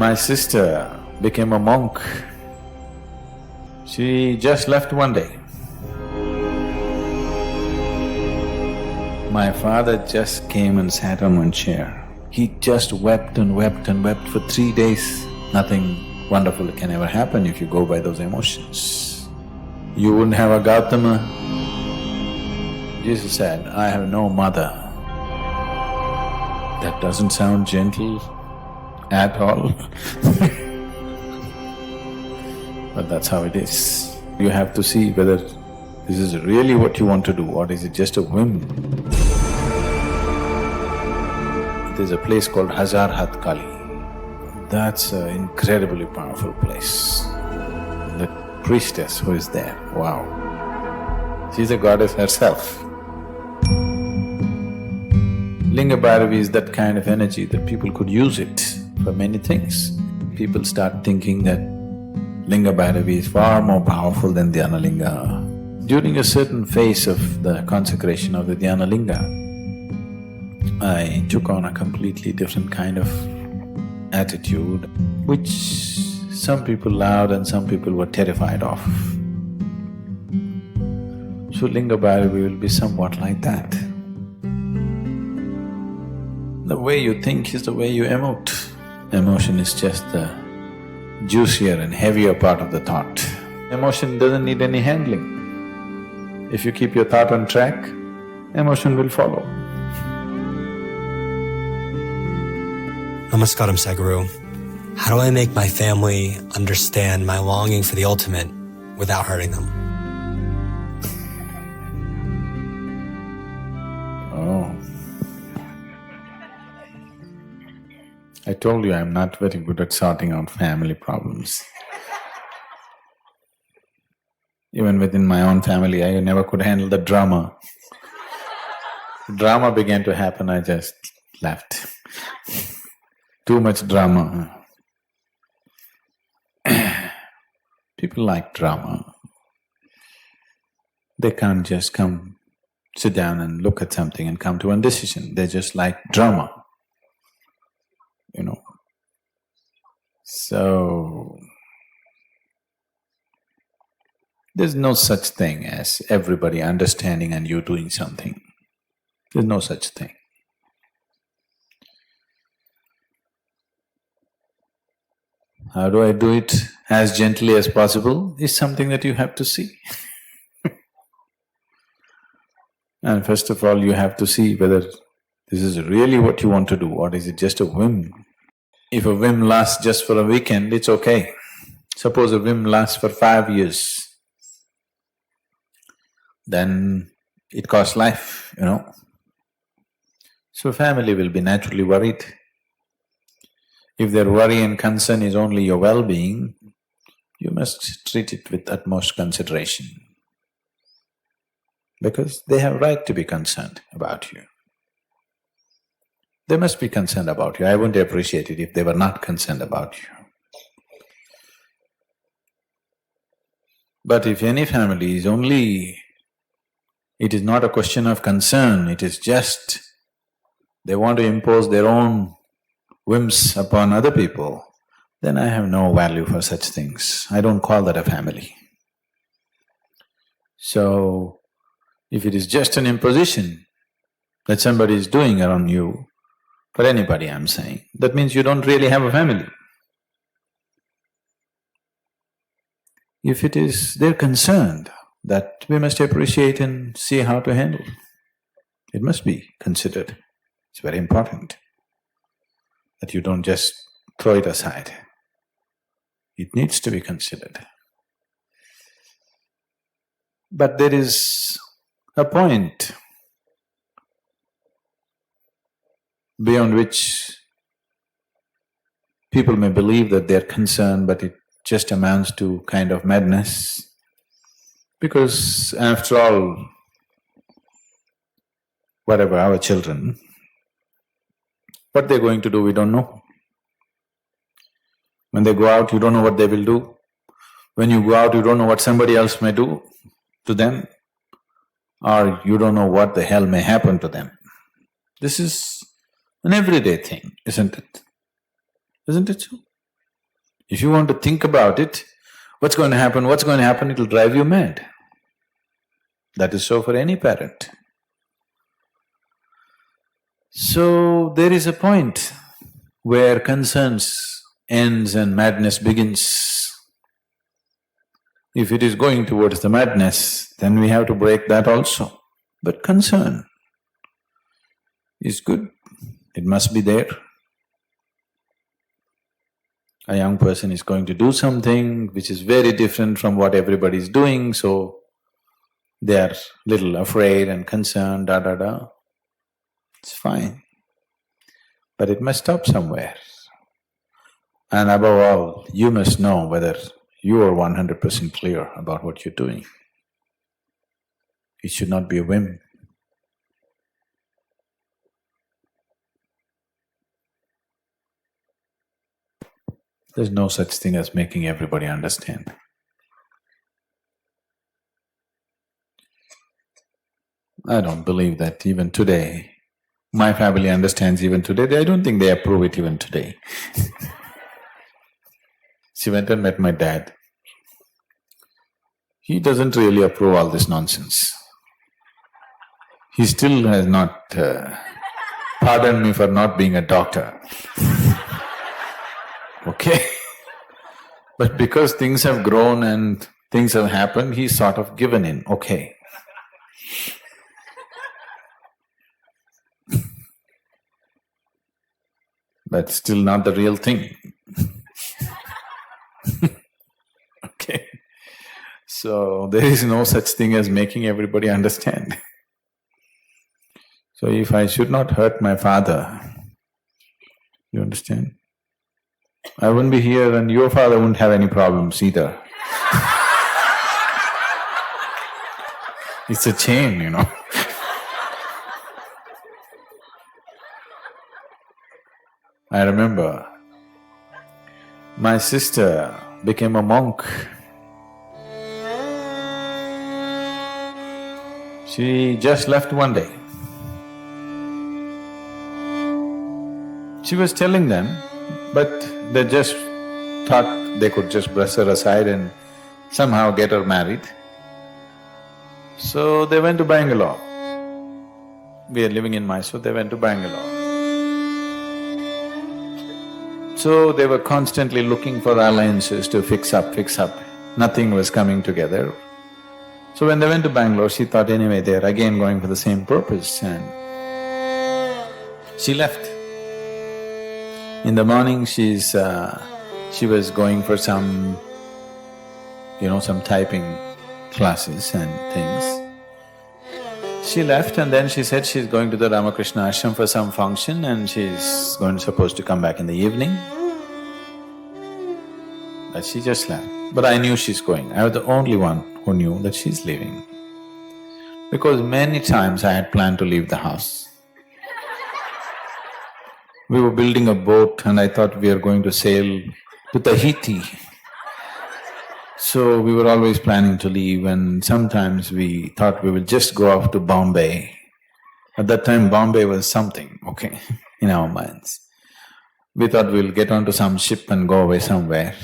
My sister became a monk. She just left one day. My father just came and sat on one chair. He just wept and wept and wept for 3 days. Nothing wonderful can ever happen if you go by those emotions. You wouldn't have a Gautama. Jesus said, I have no mother. That doesn't sound gentle at all. But that's how it is. You have to see whether this is really what you want to do or is it just a whim. There's a place called Hazar Hat Kali. That's an incredibly powerful place. The priestess who is there, wow. She's a goddess herself. Linga Bayravi is that kind of energy that people could use it for many things. People start thinking that Linga Bayravi is far more powerful than Dhyana Linga. During a certain phase of the consecration of the Dhyana Linga, I took on a completely different kind of attitude, which some people loved and some people were terrified of. So Linga Bayravi will be somewhat like that. The way you think is the way you emote. Emotion is just the juicier and heavier part of the thought. Emotion doesn't need any handling. If you keep your thought on track, emotion will follow. Namaskaram, Sadguru. How do I make my family understand my longing for the ultimate without hurting them? Oh. I told you I'm not very good at sorting out family problems. Even within my own family, I never could handle the drama. Drama began to happen, I just left. Too much drama. People like drama. They can't just come, sit down and look at something and come to a decision. They just like drama, you know. So, there's no such thing as everybody understanding and you doing something. There's no such thing. How do I do it as gently as possible is something that you have to see. And first of all, you have to see whether this is really what you want to do or is it just a whim. If a whim lasts just for a weekend, it's okay. Suppose a whim lasts for 5 years, then it costs life, you know. So family will be naturally worried. If their worry and concern is only your well-being, you must treat it with utmost consideration. Because they have right to be concerned about you. They must be concerned about you. I wouldn't appreciate it if they were not concerned about you. But if any family is only… it is not a question of concern, it is just they want to impose their own whims upon other people, then I have no value for such things. I don't call that a family. So, if it is just an imposition that somebody is doing around you, for anybody I'm saying, that means you don't really have a family. If it is they're concerned, that we must appreciate and see how to handle. It must be considered. It's very important that you don't just throw it aside. It needs to be considered. But there is a point beyond which people may believe that they're concerned, but it just amounts to kind of madness. Because after all, whatever our children, what they're going to do, we don't know. When they go out, you don't know what they will do. When you go out, you don't know what somebody else may do to them, or you don't know what the hell may happen to them. This is an everyday thing, isn't it? Isn't it so? If you want to think about it, what's going to happen, it'll drive you mad. That is so for any parent. So there is a point where concerns ends and madness begins. If it is going towards the madness, then we have to break that also. But concern is good, it must be there. A young person is going to do something which is very different from what everybody is doing, so they are little afraid and concerned, da. It's fine, but it must stop somewhere. And above all, you must know whether you are 100% clear about what you're doing. It should not be a whim. There's no such thing as making everybody understand. I don't believe that even today. My family understands even today. I don't think they approve it even today. She went and met my dad. He doesn't really approve all this nonsense. He still has not pardoned me for not being a doctor. Okay? But because things have grown and things have happened, he's sort of given in, okay. But still not the real thing. Okay. So there is no such thing as making everybody understand. So if I should not hurt my father, you understand? I wouldn't be here and your father wouldn't have any problems either. It's a chain, you know. I remember my sister became a monk. She just left one day. She was telling them, but they just thought they could just brush her aside and somehow get her married. So they went to Bangalore. We are living in Mysore, they went to Bangalore. So they were constantly looking for alliances to fix up. Nothing was coming together. So when they went to Bangalore, she thought anyway they're again going for the same purpose and she left. In the morning she was going for some, some typing classes and things. She left and then she said she's going to the Ramakrishna ashram for some function and she's supposed to come back in the evening. But she just left. But I knew she's going. I was the only one who knew that she's leaving. Because many times I had planned to leave the house. We were building a boat and I thought we were going to sail to Tahiti. So we were always planning to leave and sometimes we thought we would just go off to Bombay. At that time Bombay was something, okay, in our minds. We thought we'll get onto some ship and go away somewhere.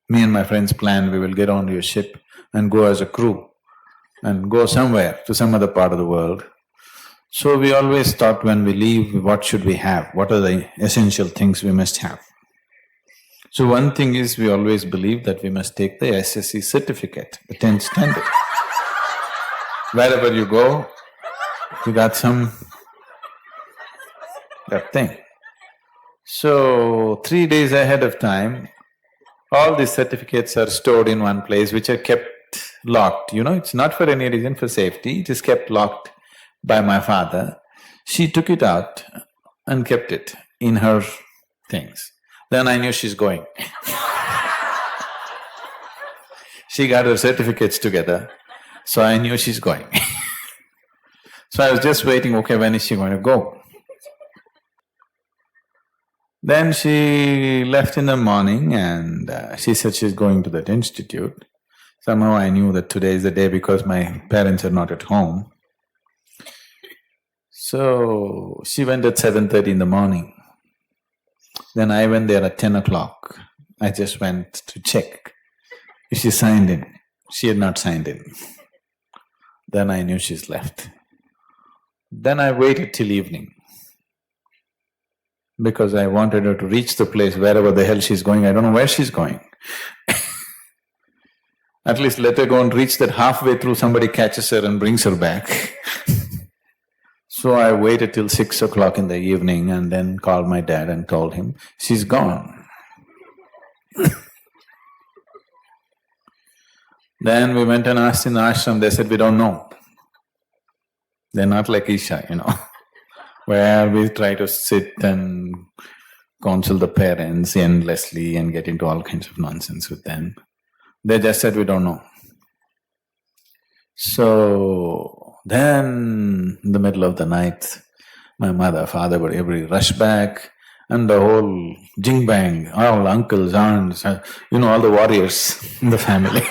Me and my friends planned we will get onto a ship and go as a crew and go somewhere to some other part of the world. So we always thought when we leave, what should we have? What are the essential things we must have? So one thing is we always believe that we must take the SSC certificate, the 10th standard. Wherever you go, you got that thing. So 3 days ahead of time, all these certificates are stored in one place which are kept locked, it's not for any reason, for safety, it is kept locked by my father. She took it out and kept it in her things. Then I knew she's going. She got her certificates together, so I knew she's going. So I was just waiting, okay, when is she going to go? Then she left in the morning and she said she's going to that institute. Somehow I knew that today is the day because my parents are not at home. So she went at 7:30 in the morning. Then I went there at 10 o'clock. I just went to check if she signed in. She had not signed in. Then I knew she's left. Then I waited till evening because I wanted her to reach the place wherever the hell she's going. I don't know where she's going. At least let her go and reach that halfway through, somebody catches her and brings her back. So I waited till 6 o'clock in the evening and then called my dad and told him, she's gone. Then we went and asked in the ashram, they said, we don't know. They're not like Isha, where we try to sit and counsel the parents endlessly and get into all kinds of nonsense with them. They just said, we don't know. So then, in the middle of the night, my mother, father would everybody rush back and the whole jing-bang, all uncles, aunts, all the warriors in the family.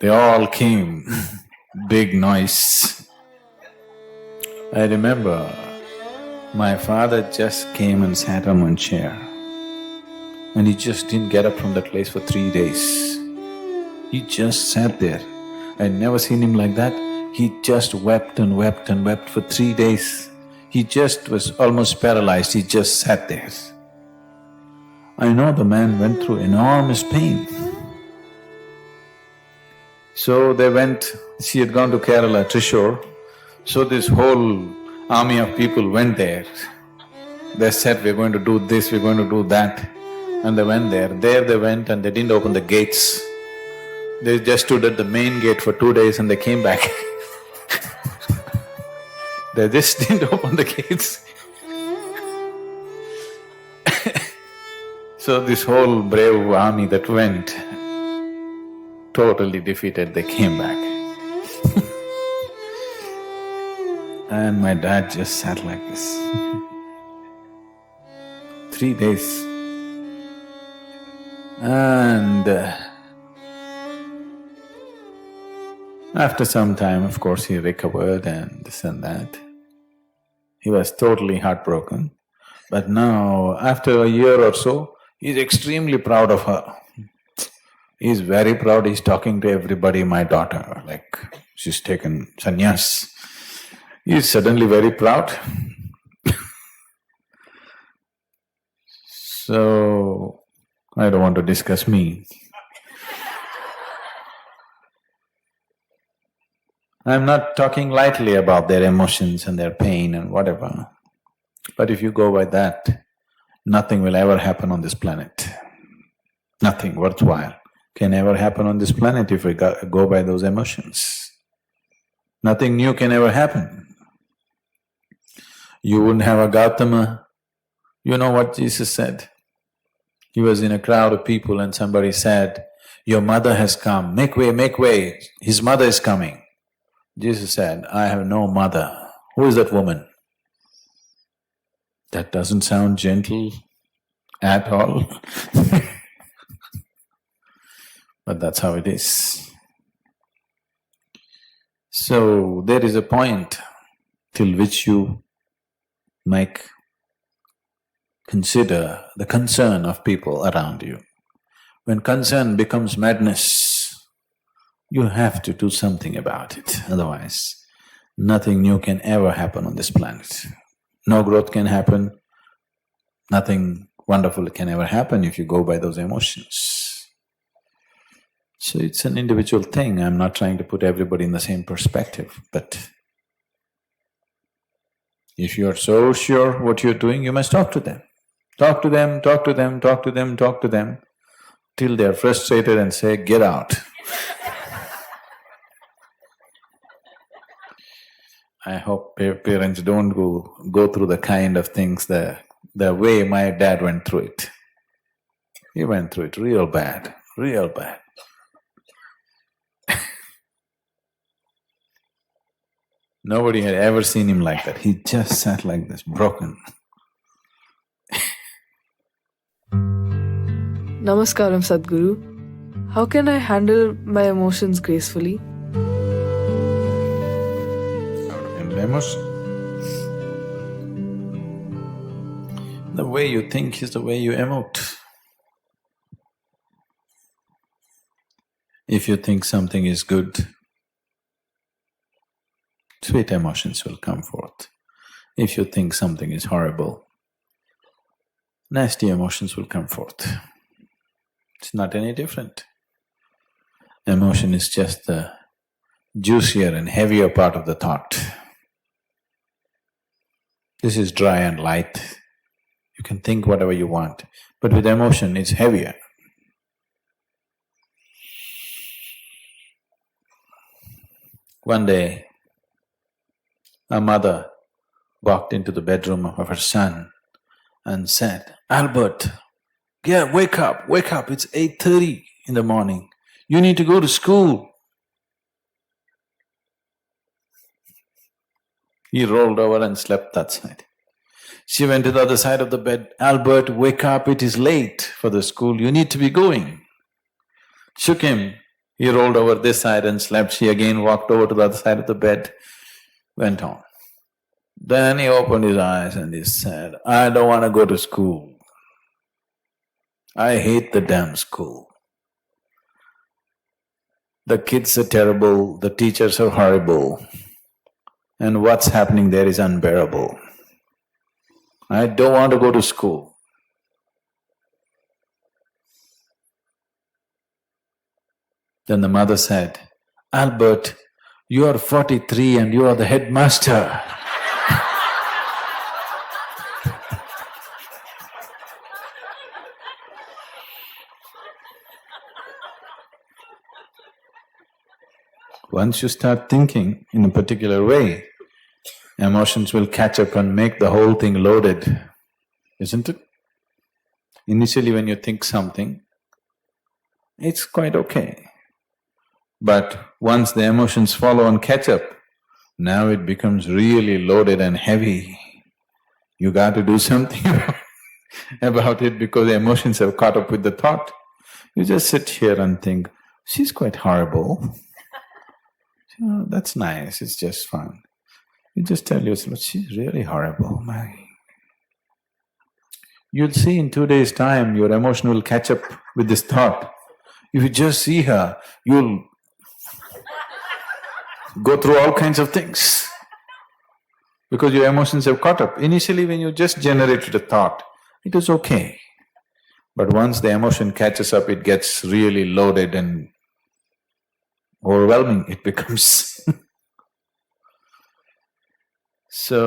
They all came, big noise. I remember my father just came and sat on one chair and he just didn't get up from that place for 3 days. He just sat there. I'd never seen him like that. He just wept and wept and wept for 3 days. He just was almost paralyzed, he just sat there. I know the man went through enormous pain. So they went, she had gone to Kerala, Trishur, so this whole army of people went there. They said, we're going to do this, we're going to do that. And they went there. There they went and they didn't open the gates. They just stood at the main gate for 2 days and they came back. They just didn't open the gates. So this whole brave army that went, totally defeated, they came back. And my dad just sat like this. 3 days. And after some time, of course, he recovered and this and that. He was totally heartbroken. But now, after a year or so, he's extremely proud of her. He's very proud, he's talking to everybody, my daughter, like she's taken sannyas. He's suddenly very proud. So, I don't want to discuss me. I'm not talking lightly about their emotions and their pain and whatever. But if you go by that, nothing will ever happen on this planet. Nothing worthwhile can ever happen on this planet if we go by those emotions. Nothing new can ever happen. You wouldn't have a Gautama. You know what Jesus said? He was in a crowd of people and somebody said, your mother has come, make way, his mother is coming. Jesus said, I have no mother. Who is that woman? That doesn't sound gentle at all. But that's how it is. So, there is a point till which you consider the concern of people around you. When concern becomes madness, you have to do something about it, otherwise nothing new can ever happen on this planet. No growth can happen, nothing wonderful can ever happen if you go by those emotions. So it's an individual thing, I'm not trying to put everybody in the same perspective, but if you're so sure what you're doing, you must talk to them. Talk to them, talk to them, talk to them, talk to them, till they're frustrated and say, get out. I hope parents don't go through the kind of things the way my dad went through it. He went through it real bad, real bad. Nobody had ever seen him like that. He just sat like this, broken. Namaskaram, Sadguru. How can I handle my emotions gracefully? How to handle emotion? The way you think is the way you emote. If you think something is good, sweet emotions will come forth. If you think something is horrible, nasty emotions will come forth. It's not any different. Emotion is just the juicier and heavier part of the thought. This is dry and light. You can think whatever you want, but with emotion it's heavier. One day, a mother walked into the bedroom of her son and said, "Albert, yeah, wake up, it's 8:30 in the morning. You need to go to school." He rolled over and slept that side. She went to the other side of the bed, "Albert, wake up, it is late for the school, you need to be going." Shook him, he rolled over this side and slept. She again walked over to the other side of the bed, went on. Then he opened his eyes and he said, "I don't want to go to school. I hate the damn school. The kids are terrible, the teachers are horrible, and what's happening there is unbearable. I don't want to go to school." Then the mother said, "Albert, you are 43 and you are the headmaster." Once you start thinking in a particular way, emotions will catch up and make the whole thing loaded, isn't it? Initially when you think something, it's quite okay. But once the emotions follow and catch up, now it becomes really loaded and heavy. You got to do something about it because the emotions have caught up with the thought. You just sit here and think, "She's quite horrible." "Oh, that's nice, it's just fun." You just tell yourself, "She's really horrible, my." You'll see in 2 days' time, your emotion will catch up with this thought. If you just see her, you'll go through all kinds of things because your emotions have caught up. Initially when you just generated a thought, it was okay. But once the emotion catches up, it gets really loaded and overwhelming it becomes. So,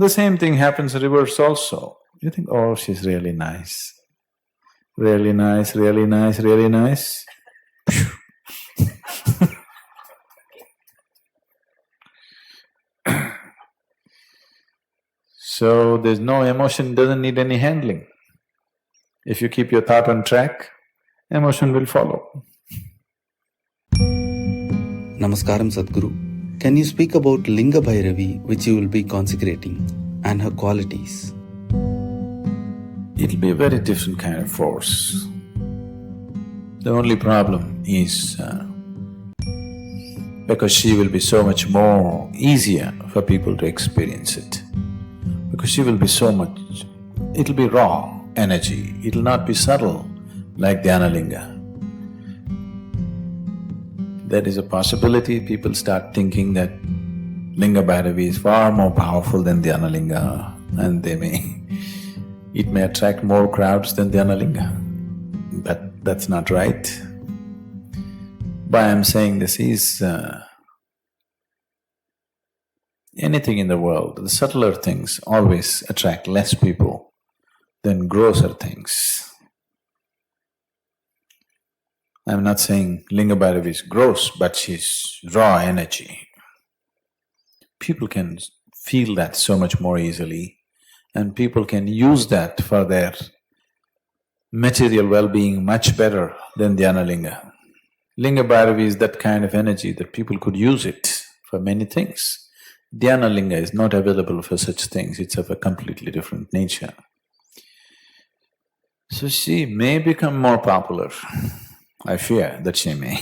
the same thing happens reverse also. You think, "Oh, she's really nice, really nice, really nice, really nice." So, there's no emotion, doesn't need any handling. If you keep your thought on track, emotion will follow. Namaskaram Sadguru. Can you speak about Linga Bayravi, which you will be consecrating, and her qualities? It'll be a very different kind of force. The only problem is because she will be so much more easier for people to experience it. Because she will be so much… it'll be raw energy, it'll not be subtle like Dhyana Linga. There is a possibility people start thinking that Linga Bayravi is far more powerful than Dhyana Linga and it may attract more crowds than Dhyana Linga. But that's not right. Why I'm saying this is, anything in the world, the subtler things always attract less people than grosser things. I'm not saying Linga Bayravi is gross, but she's raw energy. People can feel that so much more easily, and people can use that for their material well-being much better than Dhyana Linga. Linga Bayravi is that kind of energy that people could use it for many things. Dhyana Linga is not available for such things, it's of a completely different nature. So she may become more popular. I fear that she may.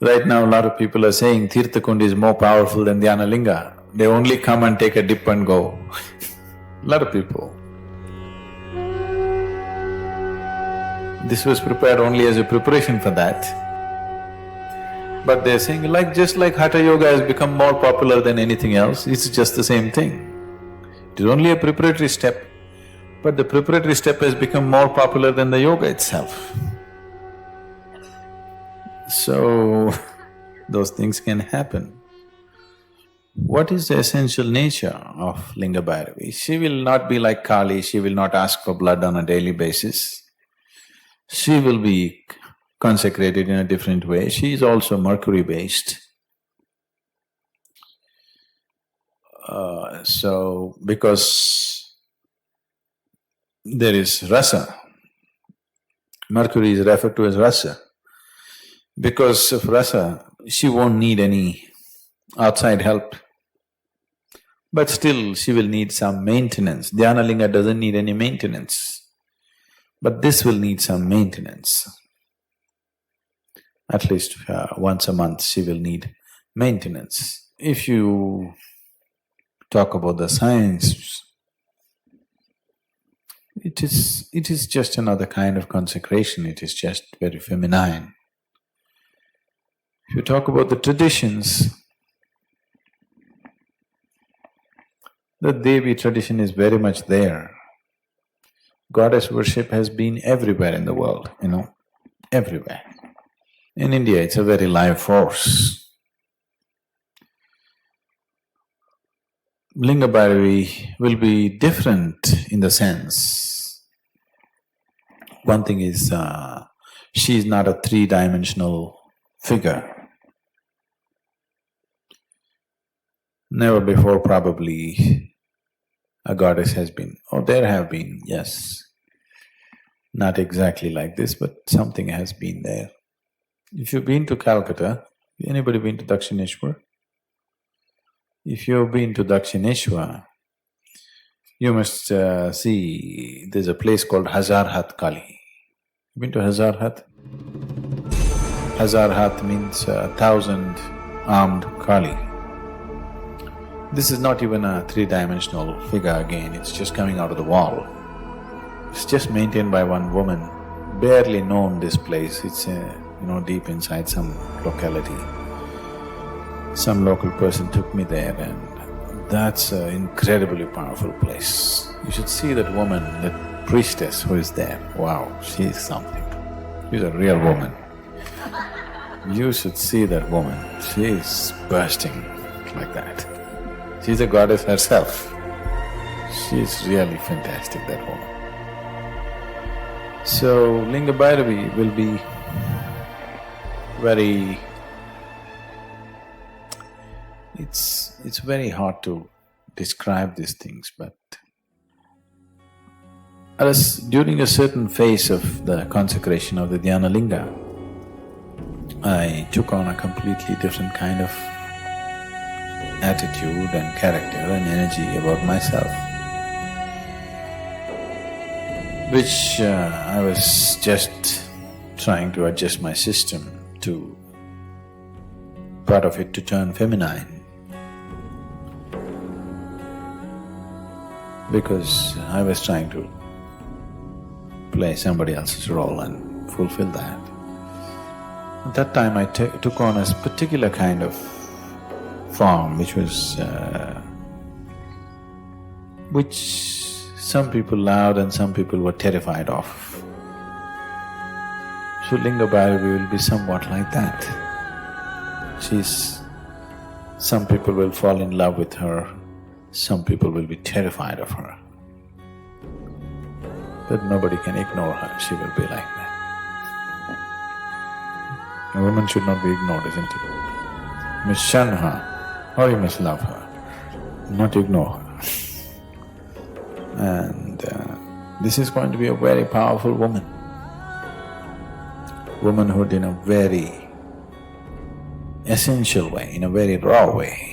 Right now, a lot of people are saying Tirtha Kund is more powerful than Dhyana Linga. They only come and take a dip and go. lot of people. This was prepared only as a preparation for that. But they're saying just like Hatha Yoga has become more popular than anything else, it's just the same thing. It is only a preparatory step, but the preparatory step has become more popular than the yoga itself. So, those things can happen. What is the essential nature of Linga Bayravi? She will not be like Kali, she will not ask for blood on a daily basis. She will be consecrated in a different way. She is also Mercury-based. So, because there is rasa, Mercury is referred to as rasa. Because of rasa, she won't need any outside help. But still, she will need some maintenance. Dhyana Linga doesn't need any maintenance. But this will need some maintenance. At least once a month she will need maintenance. If you talk about the science, it is just another kind of consecration, it is just very feminine. If you talk about the traditions, the Devi tradition is very much there. Goddess worship has been everywhere in the world, everywhere. In India, it's a very live force. Linga Bayravi will be different in the sense, one thing is, she is not a three-dimensional figure. Never before probably a goddess has been, there have been, yes. Not exactly like this, but something has been there. If you've been to Calcutta, anybody been to Dakshineshwar? If you've been to Dakshineshwar, you must see there's a place called Hazar Hath Kali. Been to Hazar Hath? Hazar Hath means 1,000 armed Kali. This is not even a three-dimensional figure again, it's just coming out of the wall. It's just maintained by one woman, barely known this place, it's deep inside some locality. Some local person took me there and that's an incredibly powerful place. You should see that woman, that priestess who is there. Wow, she is something. She's a real woman. You should see that woman, she is bursting like that. She's a goddess herself. She is really fantastic, that woman. So, Linga Bayravi will be very… It's very hard to describe these things, but during a certain phase of the consecration of the Dhyana Linga, I took on a completely different kind of attitude and character and energy about myself, which I was just trying to adjust my system to, part of it to turn feminine. Because I was trying to play somebody else's role and fulfill that. At that time I took on a particular kind of form which was… which some people loved and some people were terrified of. So Linga Bayravi will be somewhat like that. Some people will fall in love with her, some people will be terrified of her. But nobody can ignore her, she will be like that. A woman should not be ignored, isn't it? You must shun her or you must love her, not ignore her. And this is going to be a very powerful woman. Womanhood in a very essential way, in a very raw way.